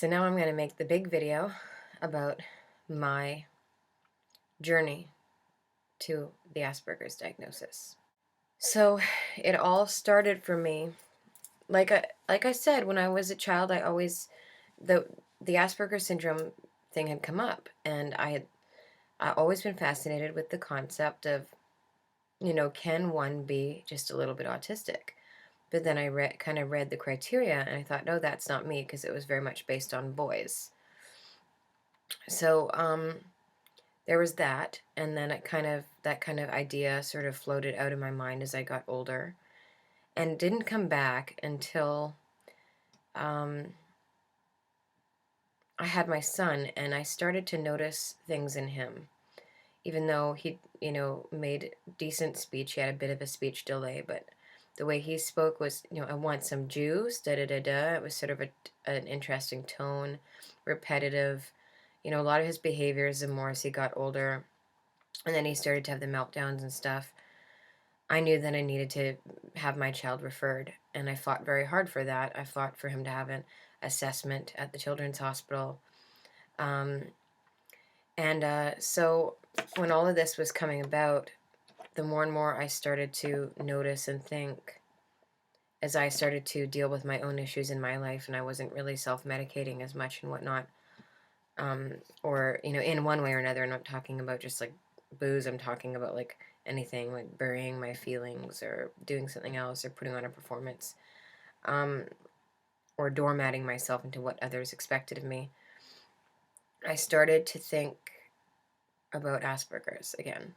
So now I'm going to make the big video about my journey to the Asperger's diagnosis. So it all started for me, like I said, when I was a child, the the Asperger's syndrome thing had come up, and I always been fascinated with the concept of, can one be just a little bit autistic? But then I kind of read the criteria, and I thought, no, that's not me, because it was very much based on boys. So there was that, and then that kind of idea sort of floated out of my mind as I got older, and didn't come back until um, I had my son, and I started to notice things in him. Even though he, made decent speech, he had a bit of a speech delay, but the way he spoke was, I want some juice, da da da da. It was sort of an interesting tone, repetitive. A lot of his behaviors, the more as he got older, and then he started to have the meltdowns and stuff, I knew that I needed to have my child referred, and I fought very hard for that. I fought for him to have an assessment at the Children's Hospital. Um, so when all of this was coming about, the more and more I started to notice and think, as I started to deal with my own issues in my life, and I wasn't really self-medicating as much and whatnot, or, in one way or another. I'm not talking about just like booze. I'm talking about like anything, like burying my feelings or doing something else or putting on a performance, um, or doormatting myself into what others expected of me. I started to think about Asperger's again.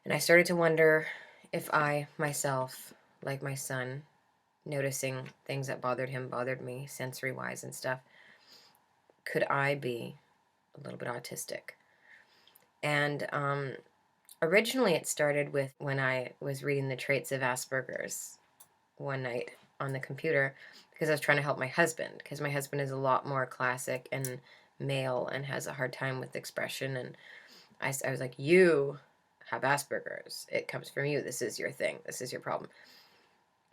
And I started to wonder if I myself, like my son, noticing things that bothered him, bothered me, sensory-wise and stuff, could I be a little bit autistic? And originally it started with when I was reading the traits of Asperger's one night on the computer, because I was trying to help my husband, because my husband is a lot more classic and male and has a hard time with expression. And I was like, you have Asperger's. It comes from you. This is your thing. This is your problem.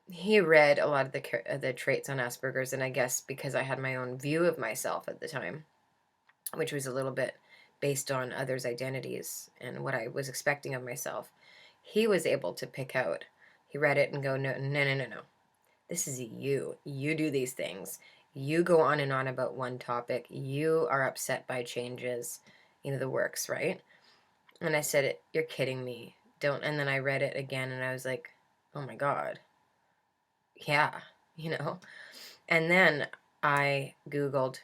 He read a lot of the traits on Asperger's, and I guess because I had my own view of myself at the time, which was a little bit based on others' identities and what I was expecting of myself, he was able to pick out. He read it and go, no, no, no, no, no. This is you. You do these things. You go on and on about one topic. You are upset by changes. The works, right? And I said, you're kidding me. Don't. And then I read it again, and I was like, oh my God. Yeah, And then I Googled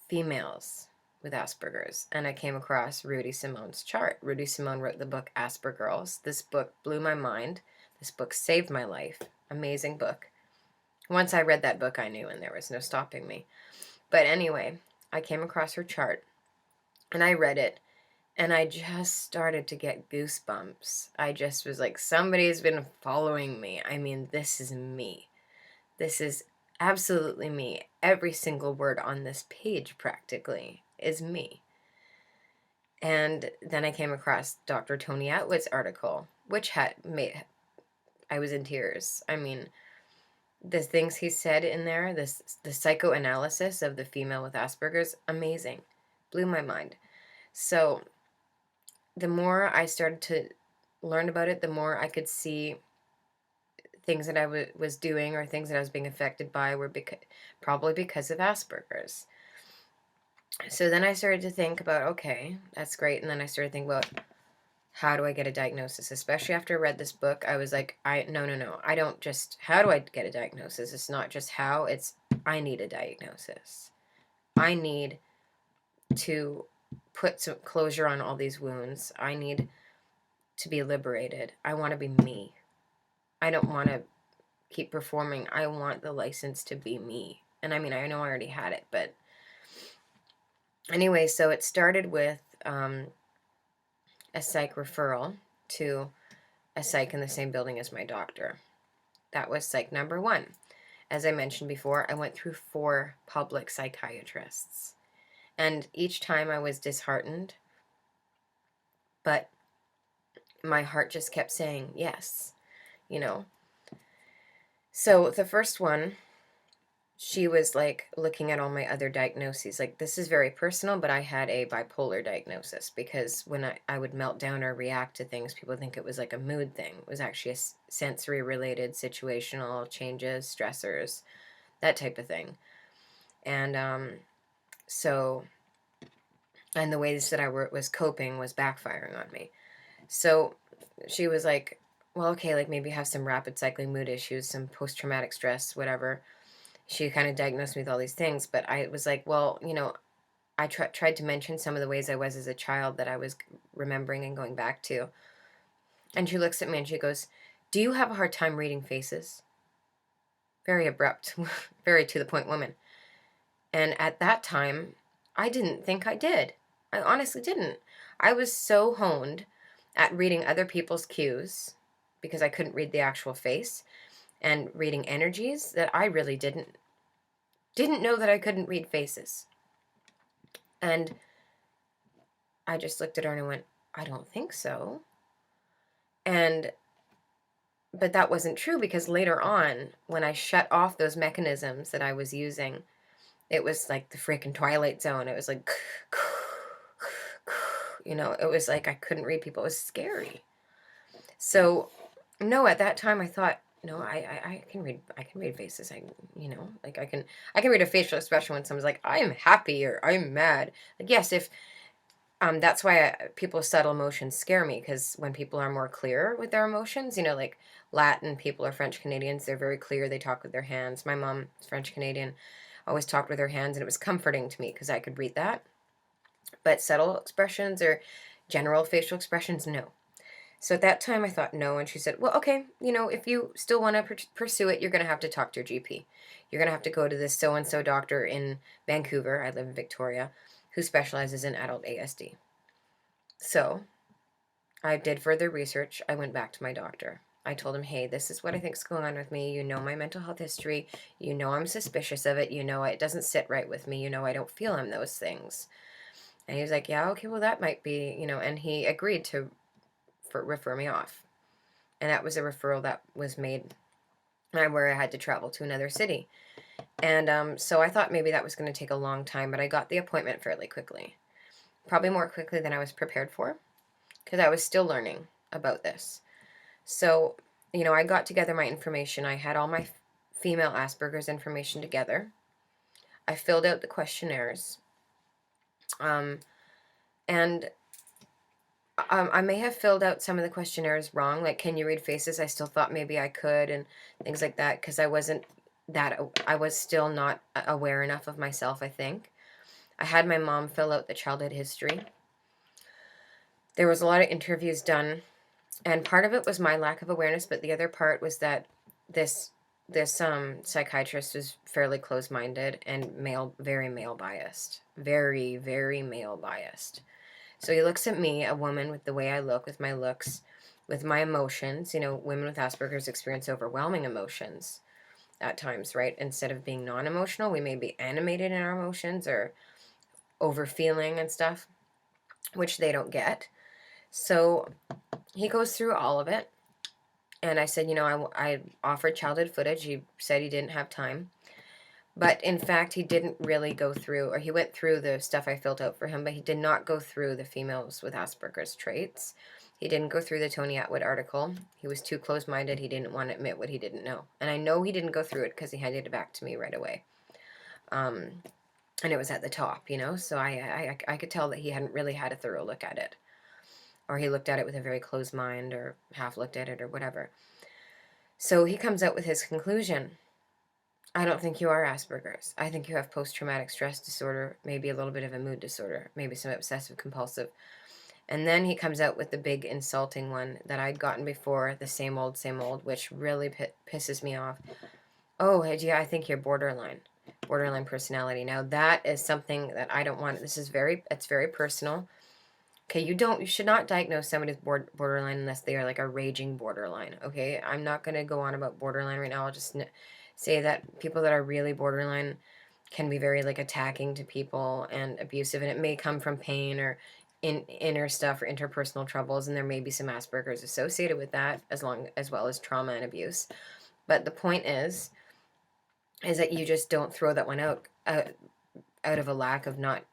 females with Asperger's, and I came across Rudy Simone's chart. Rudy Simone wrote the book Aspergirls. This book blew my mind. This book saved my life. Amazing book. Once I read that book, I knew, and there was no stopping me. But anyway, I came across her chart, and I read it, and I just started to get goosebumps. I just was like, somebody's been following me. I mean, this is me. This is absolutely me. Every single word on this page practically is me. And then I came across Dr. Tony Atwood's article, which I was in tears. I mean, the things he said in there, the psychoanalysis of the female with Asperger's, amazing. Blew my mind. So the more I started to learn about it, the more I could see things that I was doing, or things that I was being affected by, were probably because of Asperger's. So then I started to think about, okay, that's great. And then I started thinking about, how do I get a diagnosis? Especially after I read this book, I was like, no. I don't just, how do I get a diagnosis? It's not just how, it's, I need a diagnosis. I need to put some closure on all these wounds. I need to be liberated. I want to be me. I don't want to keep performing. I want the license to be me. And I mean, I know I already had it, but anyway, so it started with a psych referral to a psych in the same building as my doctor. That was psych number 1. As I mentioned before, I went through 4 public psychiatrists. And each time I was disheartened, but my heart just kept saying yes, So the first one she was like looking at all my other diagnoses. Like, this is very personal, but I had a bipolar diagnosis because when I would melt down or react to things, people think it was like a mood thing. It was actually a sensory related situational changes, stressors, that type of thing. And so, and the ways that I was coping was backfiring on me. So she was like, well, okay, like maybe have some rapid cycling mood issues, some post traumatic stress, whatever. She kind of diagnosed me with all these things, but I was like, well, I tried to mention some of the ways I was as a child that I was remembering and going back to. And she looks at me and she goes, do you have a hard time reading faces? Very abrupt, very to the point woman. And at that time, I didn't think I did. I honestly didn't. I was so honed at reading other people's cues because I couldn't read the actual face and reading energies that I really didn't know that I couldn't read faces. And I just looked at her and I went, I don't think so. And but that wasn't true because later on, when I shut off those mechanisms that I was using, it was like the freaking Twilight Zone. It was like, it was like I couldn't read people. It was scary. So, no, at that time I thought, no, I can read faces. Like I can read a facial expression when someone's like, I'm happy or I'm mad. Like, yes, if that's why people's subtle emotions scare me, because when people are more clear with their emotions, like Latin people or French Canadians, they're very clear. They talk with their hands. My mom is French Canadian, always talked with her hands, and it was comforting to me because I could read that. But subtle expressions or general facial expressions, no. So at that time I thought no, and she said, well, okay, if you still want to pursue it, you're going to have to talk to your GP. You're going to have to go to this so-and-so doctor in Vancouver, I live in Victoria, who specializes in adult ASD. So I did further research. I went back to my doctor. I told him, hey, this is what I think is going on with me. You know my mental health history. You know I'm suspicious of it. You know it doesn't sit right with me. You know I don't feel I'm those things. And he was like, yeah, okay, well, that might be, and he agreed to refer me off. And that was a referral that was made where I had to travel to another city. And so I thought maybe that was going to take a long time, but I got the appointment fairly quickly. Probably more quickly than I was prepared for, because I was still learning about this. So, I got together my information. I had all my female Asperger's information together. I filled out the questionnaires. And I may have filled out some of the questionnaires wrong. Like, can you read faces? I still thought maybe I could and things like that, because I was still not aware enough of myself, I think. I had my mom fill out the childhood history. There was a lot of interviews done, and part of it was my lack of awareness, but the other part was that this psychiatrist was fairly close-minded and very male biased. Very, very male biased. So he looks at me, a woman, with the way I look, with my looks, with my emotions. Women with Asperger's experience overwhelming emotions at times, right? Instead of being non-emotional, we may be animated in our emotions or over-feeling and stuff, which they don't get. So he goes through all of it. And I said, I offered childhood footage. He said he didn't have time. But in fact, he didn't really go through, or he went through the stuff I filled out for him, but he did not go through the females with Asperger's traits. He didn't go through the Tony Atwood article. He was too close-minded. He didn't want to admit what he didn't know. And I know he didn't go through it because he handed it back to me right away. And it was at the top, so I could tell that he hadn't really had a thorough look at it. Or he looked at it with a very closed mind, or half looked at it, or whatever. So he comes out with his conclusion. I don't think you are Asperger's. I think you have post-traumatic stress disorder, maybe a little bit of a mood disorder, maybe some obsessive compulsive. And then he comes out with the big insulting one that I'd gotten before, the same old, which really pisses me off. Oh, yeah, I think you're borderline personality. Now that is something that I don't want. It's very personal. Okay, you should not diagnose somebody with borderline unless they are like a raging borderline. Okay, I'm not going to go on about borderline right now. I'll just say that people that are really borderline can be very like attacking to people and abusive, and it may come from pain or inner stuff or interpersonal troubles, and there may be some Asperger's associated with that, as well as trauma and abuse. But the point is, is that you just don't throw that one out of a lack of not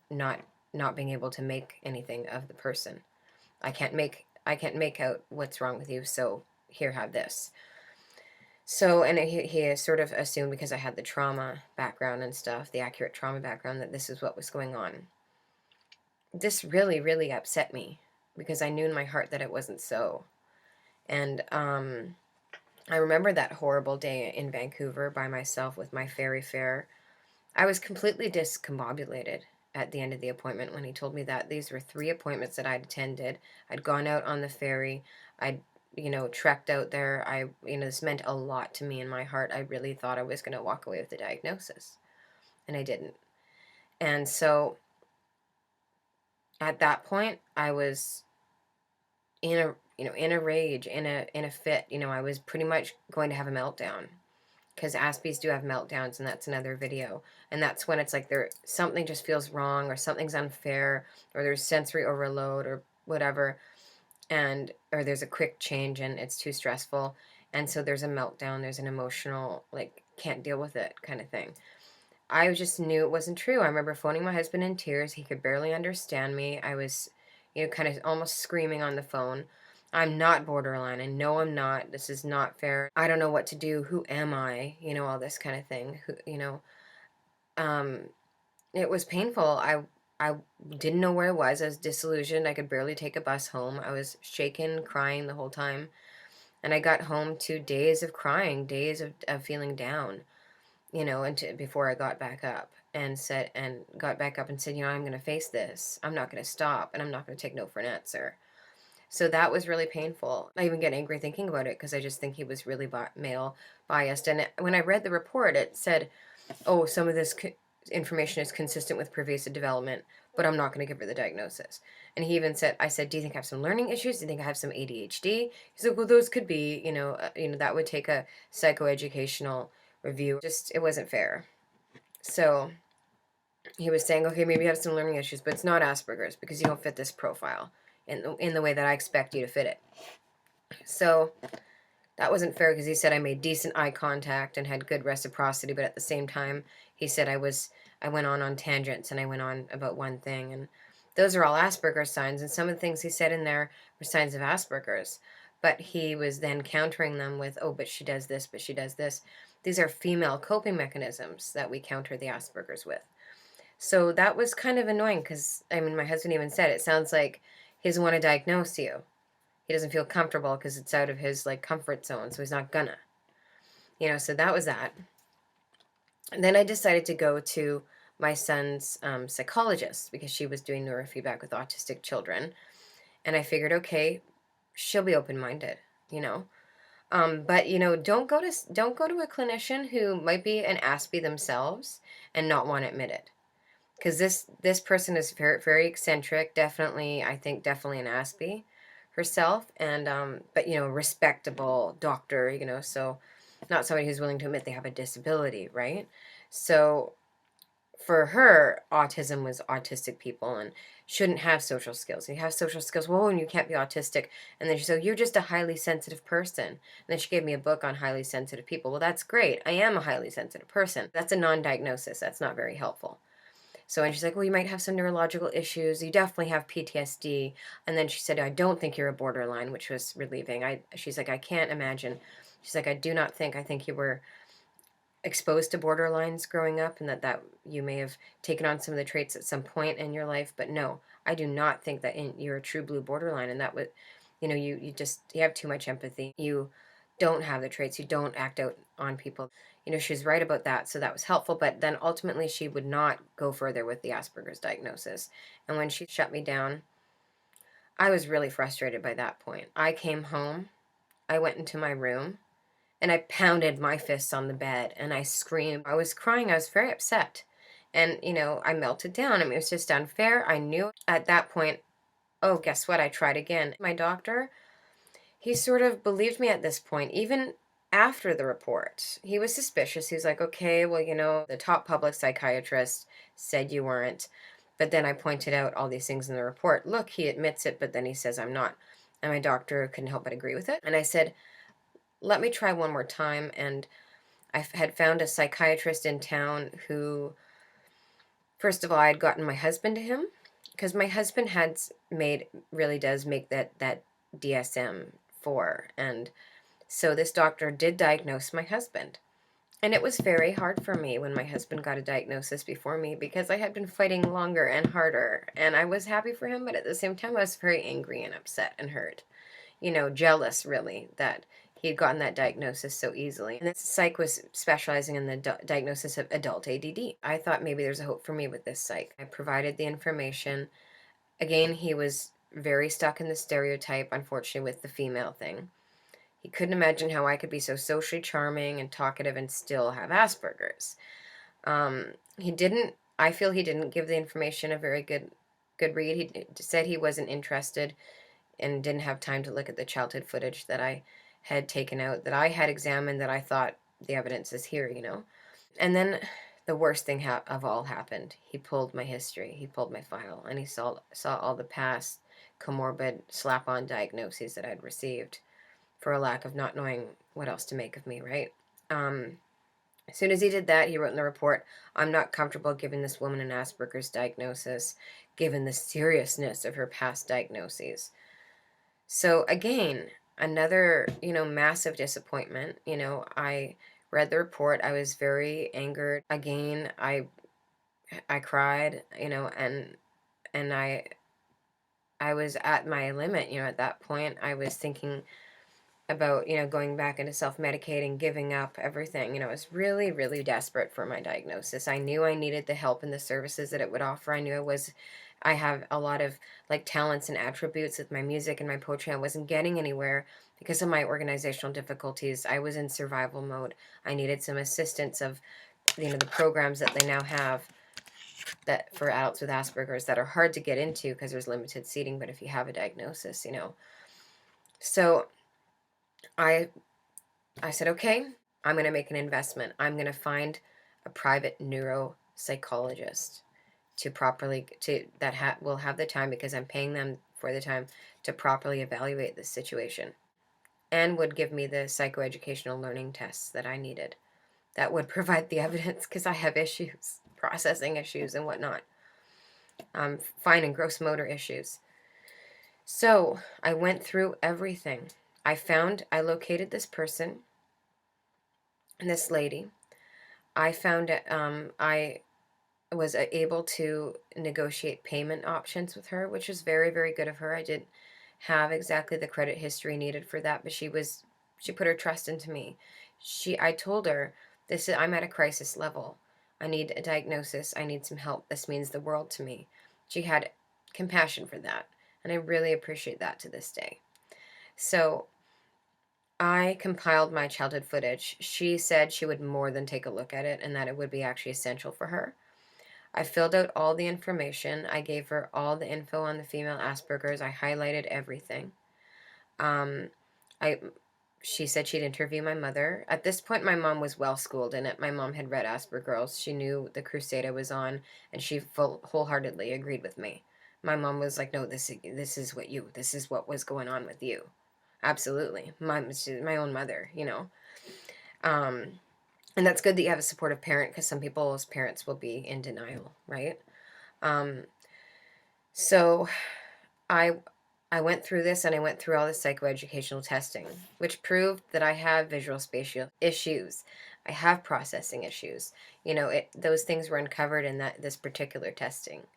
being able to make anything of the person. I can't make out what's wrong with you, so here, have this. So, and he sort of assumed, because I had the trauma background and stuff, the accurate trauma background, that this is what was going on. This really, really upset me, because I knew in my heart that it wasn't so. And I remember that horrible day in Vancouver by myself with my ferry fare. I was completely discombobulated at the end of the appointment when he told me that. These were 3 appointments that I'd attended. I'd gone out on the ferry. I'd, trekked out there. This meant a lot to me in my heart. I really thought I was going to walk away with the diagnosis, and I didn't. And so at that point, I was in a rage, in a fit. I was pretty much going to have a meltdown, because Aspies do have meltdowns, and that's another video. And that's when it's like something just feels wrong, or something's unfair, or there's sensory overload, or whatever, or there's a quick change and it's too stressful, and so there's a meltdown, there's an emotional, like, can't deal with it kind of thing. I just knew it wasn't true. I remember phoning my husband in tears. He could barely understand me. I was, kind of almost screaming on the phone. I'm not borderline. I know I'm not. This is not fair. I don't know what to do. Who am I? All this kind of thing. Um, it was painful. I didn't know where I was. I was disillusioned. I could barely take a bus home. I was shaken, crying the whole time. And I got home to days of crying, days of feeling down, before I got back up and got back up and said, I'm going to face this. I'm not going to stop, and I'm not going to take no for an answer. So that was really painful. I even get angry thinking about it, because I just think he was really male biased. And when I read the report, it said, oh, some of this information is consistent with pervasive development, but I'm not going to give her the diagnosis. And he even said, I said, do you think I have some learning issues? Do you think I have some ADHD? He's like, well, those could be, that would take a psychoeducational review. Just, it wasn't fair. So he was saying, okay, maybe you have some learning issues, but it's not Asperger's, because you don't fit this profile in the way that I expect you to fit it. So that wasn't fair, because he said I made decent eye contact and had good reciprocity, but at the same time, he said I went on tangents, and I went on about one thing, and those are all Asperger's signs, and some of the things he said in there were signs of Asperger's, but he was then countering them with, oh, but she does this, but she does this. These are female coping mechanisms that we counter the Asperger's with. So that was kind of annoying, because, my husband even said, it sounds like he doesn't want to diagnose you. He doesn't feel comfortable because it's out of his, like, comfort zone, so he's not gonna. So that was that. And then I decided to go to my son's psychologist, because she was doing neurofeedback with autistic children. And I figured, okay, she'll be open-minded, but don't go to a clinician who might be an Aspie themselves and not want to admit it, because this person is very, very eccentric. I think definitely an Aspie herself, and but respectable doctor, so not somebody who's willing to admit they have a disability, right? So for her, autism was autistic people and shouldn't have social skills. You have social skills, well, and you can't be autistic. And then she said, you're just a highly sensitive person. And then she gave me a book on highly sensitive people. Well, that's great. I am a highly sensitive person. That's a non-diagnosis. That's not very helpful. So, and she's like, well, you might have some neurological issues. You definitely have PTSD. And then she said, I don't think you're a borderline, which was relieving. She's like, I can't imagine. She's like, I think you were exposed to borderlines growing up, and that you may have taken on some of the traits at some point in your life. But no, I do not think that you're a true blue borderline. And that would, you have too much empathy. You don't have the traits. You don't act out on people. She's right about that. So that was helpful. But then ultimately she would not go further with the Asperger's diagnosis. And when she shut me down, I was really frustrated by that point. I came home, I went into my room, and I pounded my fists on the bed, and I screamed. I was crying. I was very upset. And, I melted down. It was just unfair. I knew at that point, oh, guess what? I tried again. My doctor, he sort of believed me at this point, even after the report. He was suspicious. He was like, okay, well, the top public psychiatrist said you weren't. But then I pointed out all these things in the report. Look, he admits it, but then he says I'm not. And my doctor couldn't help but agree with it. And I said, let me try one more time. And had found a psychiatrist in town who, first of all, I had gotten my husband to him, because my husband really does make that DSM-4, and so this doctor did diagnose my husband. And it was very hard for me when my husband got a diagnosis before me, because I had been fighting longer and harder, and I was happy for him, but at the same time I was very angry and upset and hurt. Jealous, really, that he had gotten that diagnosis so easily. And this psych was specializing in the diagnosis of adult ADD. I thought maybe there's a hope for me with this psych. I provided the information. Again, he was very stuck in the stereotype, unfortunately, with the female thing. He couldn't imagine how I could be so socially charming and talkative and still have Asperger's. I feel he didn't give the information a very good read. He said he wasn't interested and didn't have time to look at the childhood footage that I had taken out, that I had examined, that I thought the evidence is here. And then the worst thing of all happened. He pulled my history, he pulled my file, and he saw all the past comorbid slap-on diagnoses that I'd received for a lack of not knowing what else to make of me, right? As soon as he did that, he wrote in the report, "I'm not comfortable giving this woman an Asperger's diagnosis, given the seriousness of her past diagnoses." So again, another, massive disappointment. I read the report. I was very angered. Again, I cried, and I was at my limit, at that point. I was thinking about, going back into self-medicating, giving up everything. I was really, really desperate for my diagnosis. I knew I needed the help and the services that it would offer. I knew I have a lot of talents and attributes with my music and my poetry. I wasn't getting anywhere because of my organizational difficulties. I was in survival mode. I needed some assistance of, the programs that they now have that for adults with Asperger's that are hard to get into because there's limited seating, but if you have a diagnosis. So I said, okay, I'm going to make an investment. I'm going to find a private neuropsychologist will have the time, because I'm paying them for the time, to properly evaluate this situation, and would give me the psychoeducational learning tests that I needed that would provide the evidence, because I have issues, processing issues and whatnot, fine and gross motor issues. So I went through everything. I located this person, this lady. I found I was able to negotiate payment options with her, which was very, very good of her. I didn't have exactly the credit history needed for that, but she put her trust into me. I told her, I'm at a crisis level. I need a diagnosis. I need some help. This means the world to me. She had compassion for that, and I really appreciate that to this day. So I compiled my childhood footage. She said she would more than take a look at it, and that it would be actually essential for her. I filled out all the information. I gave her all the info on the female Asperger's. I highlighted everything. She said she'd interview my mother. At this point, my mom was well schooled in it. My mom had read Asperger's. She knew the crusade I was on, and she wholeheartedly agreed with me. My mom was like, "No, this is what was going on with you." Absolutely. She's my own mother, and that's good that you have a supportive parent, because some people's parents will be in denial, right? So I went through this, and I went through all the psychoeducational testing, which proved that I have visual spatial issues. I have processing issues. Those things were uncovered in this particular testing.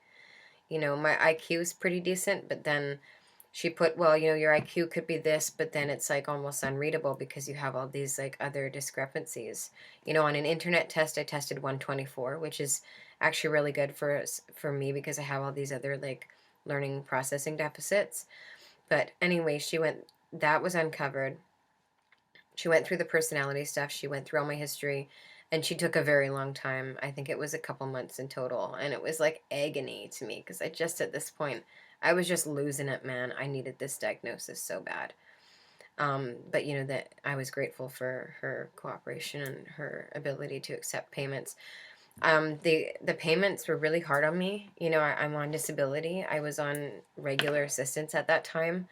My IQ is pretty decent, but then she put, well, your IQ could be this, but then it's almost unreadable because you have all these other discrepancies. On an internet test, I tested 124, which is actually really good for me, because I have all these other learning processing deficits. But anyway, that was uncovered. She went through the personality stuff. She went through all my history, and she took a very long time. I think it was a couple months in total, and it was like agony to me, because at this point, I was just losing it, man. I needed this diagnosis so bad. But that I was grateful for her cooperation and her ability to accept payments. The payments were really hard on me. I'm on disability. I was on regular assistance at that time.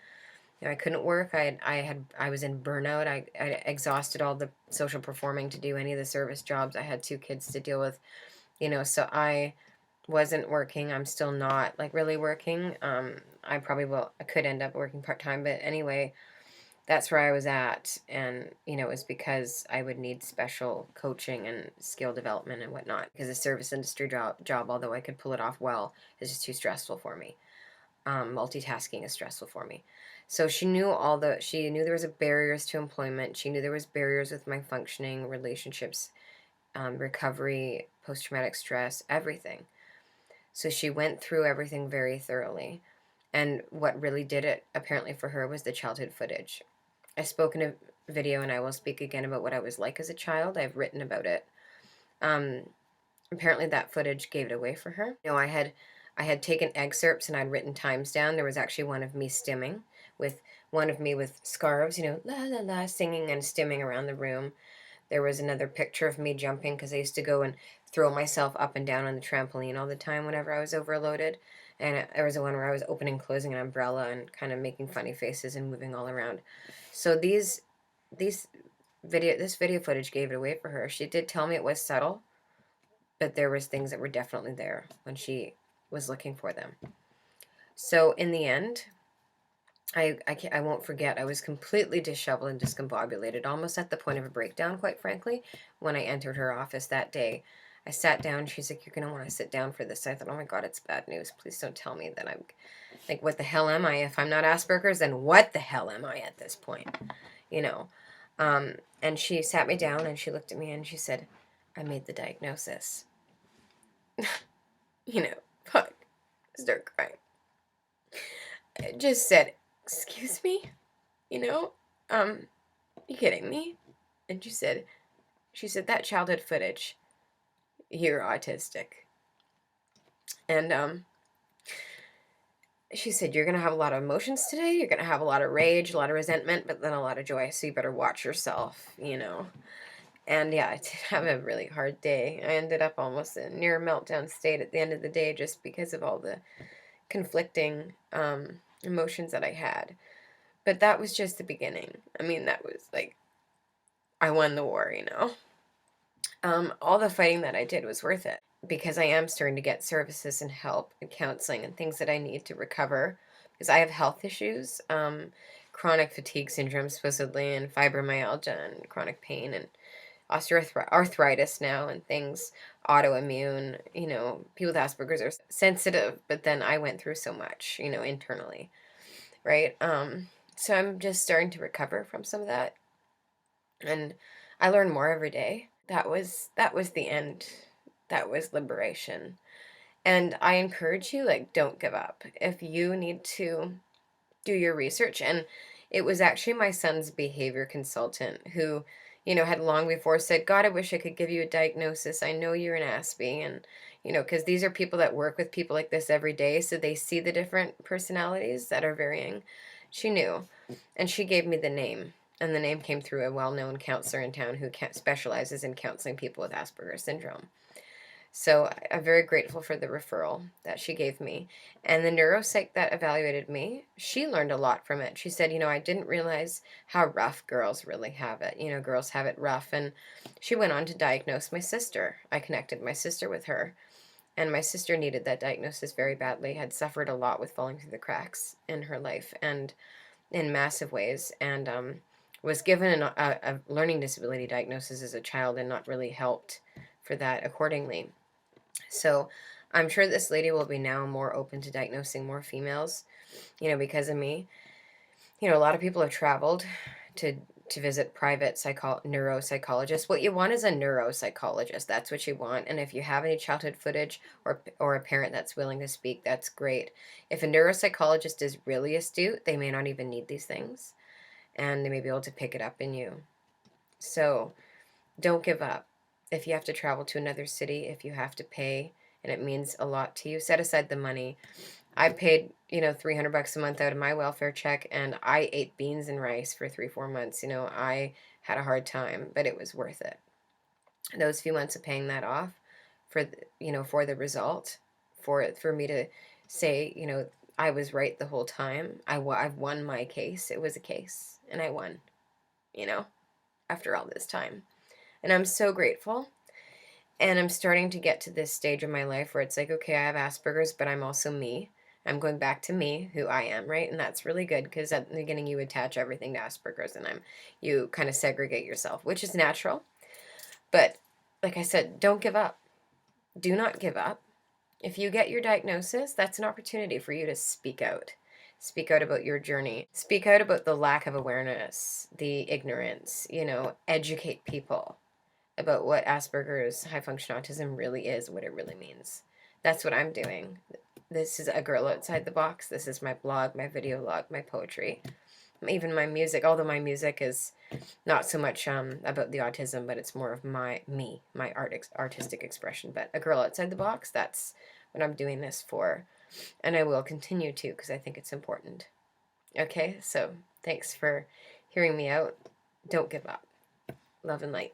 I couldn't work. I was in burnout. I exhausted all the social performing to do any of the service jobs. I had 2 kids to deal with, so I wasn't working. I'm still not like really working. I could end up working part-time, but anyway, that's where I was at. And, it was because I would need special coaching and skill development and whatnot, because the service industry job, although I could pull it off well, is just too stressful for me. Multitasking is stressful for me. So she knew there was barriers to employment. She knew there was barriers with my functioning, relationships, recovery, post-traumatic stress, everything. So she went through everything very thoroughly. And what really did it, apparently for her, was the childhood footage. I spoke in a video, and I will speak again about what I was like as a child. I've written about it. Apparently that footage gave it away for her. I had taken excerpts and I'd written times down. There was actually one of me stimming, with one of me with scarves, la la la, singing and stimming around the room. There was another picture of me jumping, because I used to go and throw myself up and down on the trampoline all the time whenever I was overloaded. And there was one where I was opening and closing an umbrella and kind of making funny faces and moving all around. So this video footage gave it away for her. She did tell me it was subtle, but there was things that were definitely there when she was looking for them. So in the end, I won't forget, I was completely disheveled and discombobulated, almost at the point of a breakdown, quite frankly, when I entered her office that day. I sat down. She's like, "You're going to want to sit down for this." I thought, oh my God, it's bad news. Please don't tell me that I'm, like, what the hell am I? If I'm not Asperger's, then what the hell am I at this point? And she sat me down and she looked at me and she said, "I made the diagnosis." Fuck. Start crying. I just said, "Excuse me? You kidding me?" And she said, "That childhood footage, you're autistic." And she said, "You're going to have a lot of emotions today. You're going to have a lot of rage, a lot of resentment, but then a lot of joy. So you better watch yourself. And yeah, I did have a really hard day. I ended up almost in near meltdown state at the end of the day, just because of all the conflicting emotions that I had. But that was just the beginning. I mean, that was like, I won the war. All the fighting that I did was worth it, because I am starting to get services and help and counseling and things that I need to recover, because I have health issues, chronic fatigue syndrome supposedly, and fibromyalgia and chronic pain and osteoarthritis now and things, autoimmune. People with Asperger's are sensitive, but then I went through so much, internally, right? So I'm just starting to recover from some of that, and I learn more every day. That was the end. That was liberation. And I encourage you, like, don't give up. If you need to do your research. And it was actually my son's behavior consultant who, had long before said, "God, I wish I could give you a diagnosis. I know you're an Aspie." And, because these are people that work with people like this every day, so they see the different personalities that are varying. She knew, and she gave me the name. And the name came through a well-known counselor in town who specializes in counseling people with Asperger's syndrome. So I'm very grateful for the referral that she gave me. And the neuropsych that evaluated me, she learned a lot from it. She said, "I didn't realize how rough girls really have it. Girls have it rough." And she went on to diagnose my sister. I connected my sister with her. And my sister needed that diagnosis very badly, had suffered a lot with falling through the cracks in her life, and in massive ways. And was given a learning disability diagnosis as a child, and not really helped for that accordingly. So I'm sure this lady will be now more open to diagnosing more females, because of me. A lot of people have traveled to visit private neuropsychologists. What you want is a neuropsychologist. That's what you want. And if you have any childhood footage, or a parent that's willing to speak, that's great. If a neuropsychologist is really astute, they may not even need these things, and they may be able to pick it up in you. So don't give up. If you have to travel to another city, if you have to pay, and it means a lot to you, set aside the money. I paid, $300 a month out of my welfare check, and I ate beans and rice for 3-4 months. I had a hard time, but it was worth it. Those few months of paying that off for the result, for me to say, I was right the whole time. I've won my case. It was a case, and I won, you know, after all this time. And I'm so grateful. And I'm starting to get to this stage of my life where it's like, okay, I have Asperger's, but I'm also me. I'm going back to me, who I am, right? And that's really good, because at the beginning you attach everything to Asperger's, and you kind of segregate yourself, which is natural. But like I said, don't give up. Do not give up. If you get your diagnosis, that's an opportunity for you to speak out. Speak out about your journey. Speak out about the lack of awareness, the ignorance, educate people about what Asperger's high function autism really is, what it really means. That's what I'm doing. This is A Girl Outside the Box. This is my blog, my video log, my poetry, even my music, although my music is not so much about the autism, but it's more of my artistic expression. But A Girl Outside the Box, that's what I'm doing this for. And I will continue to, because I think it's important. Okay, so thanks for hearing me out. Don't give up. Love and light.